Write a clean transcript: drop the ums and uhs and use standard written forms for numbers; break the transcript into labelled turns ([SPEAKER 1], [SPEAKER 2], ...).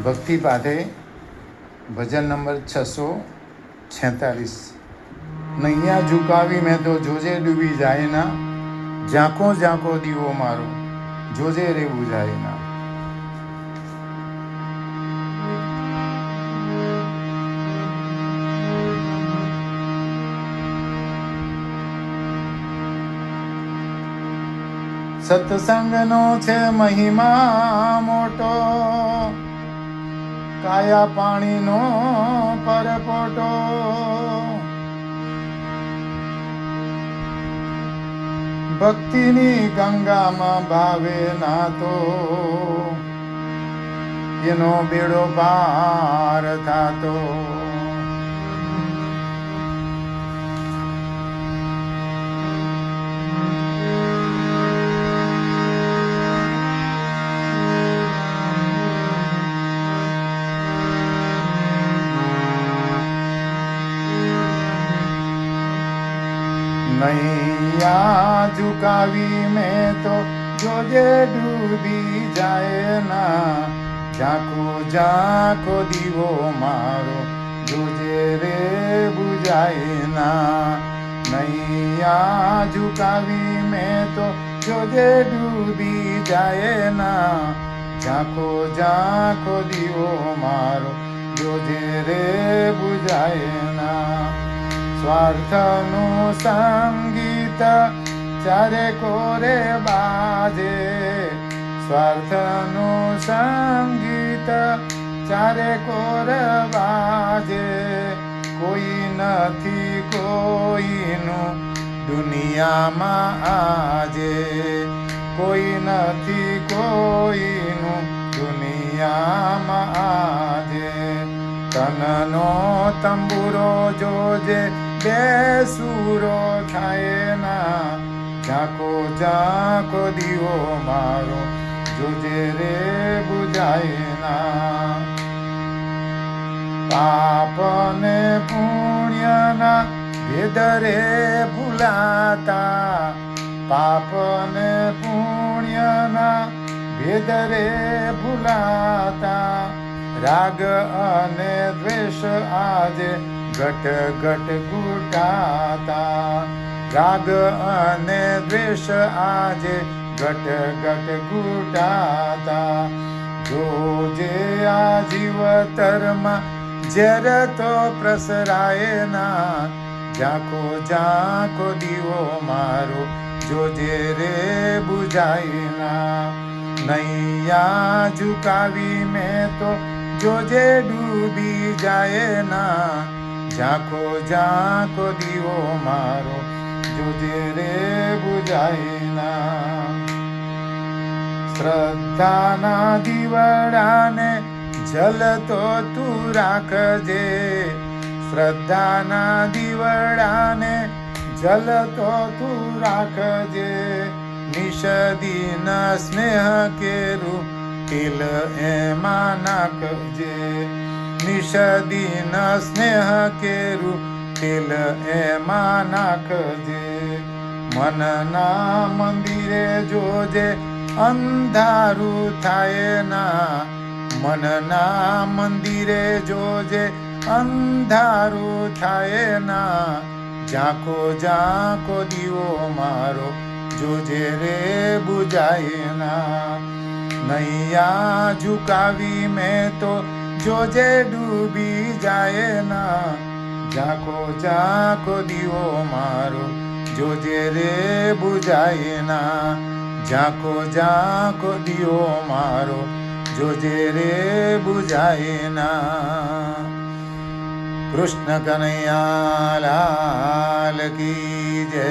[SPEAKER 1] ભક્તિ પાઠે ભજન નંબર 646। નૈયા ઝુકાવી મેં તો જોજે ડૂબી જાય ના, ઝાંકો ઝાંકો દીવો મારો જોજે રે બુઝાય ના। સત્સંગનો છે મહિમા મોટો, કાયા પાણીનો પરપોટો। ભક્તિની ગંગામાં ભાવે નાતો, એનો બેડો પાર થાતો। નૈયા ઝુકાવી મેં તો જોજે ડૂબી જાય ના, ઝાંખો ઝાંખો દીવો મારો જોજે રે બુઝાય ના। નૈયા ઝુકાવી મેં તો જોજે ડૂબી જાય ના, ઝાંખો ઝાંખો દીવો મારો જોજે રે બુઝાય ના। સ્વાર્થનું સંગીત ચારે કોરે બાજે, સ્વાર્થનું સંગીત ચારે કોરે બાજે। કોઈ નથી કોઈનું દુનિયામાં આજે, કોઈ નથી કોઈનું દુનિયામાં આજે। તનનો તંબુરો જોજે બેસુરો થાય ના, ઝાંખો ઝાંખો દીવો મારો જોજે રે બુઝાય ના। પાપ ને પુણ્યના ભેદ રે ભૂલાતા, પાપ ને પુણ્યના ભેદ રે ભૂલાતા। રાગ અને દ્વેષ આજે ઘટ ઘટ ઘૂટાતા, રાગ અને દ્વેષ આજે ઘટ ઘટ ઘૂટાતા। જોજે આ જીવતરમાં ઝેર તો પ્રસરાય ના, ઝાંખો ઝાંખો દીવો મારો જોજે રે બુઝાય ના। નૈયા ઝુકાવી મેં તો જોજે ડૂબી જાય ના, ઝાંખો ઝાંખો દીવો મારો જોજે રે બુઝાય ના। શ્રદ્ધાના દીવડાને જલતો તું રાખજે, શ્રદ્ધાના દીવડાને જલતો તું રાખજે। નિષદીન સ્નેહ કેરું તિલ એમાં નાખજે, નિષદીન સ્નેહ કેરું તિલ એમાં નાખજે। મનના મંદિરે જોજે અંધારું થાય ના, મનના મંદિરે જોજે અંધારું થાય ના। ઝાંખો ઝાંખો દીવો મારો જોજે રે બુઝાય ના। નૈયા ઝુકાવી મેં તો જોજે ડૂબી જાય ના, ઝાંખો ઝાંખો દીવો મારો જોજે રે બુઝાય ના। ઝાંખો ઝાંખો દીવો મારો જોજે રે બુઝાય ના। કૃષ્ણ કનૈયા લાલ કી જય।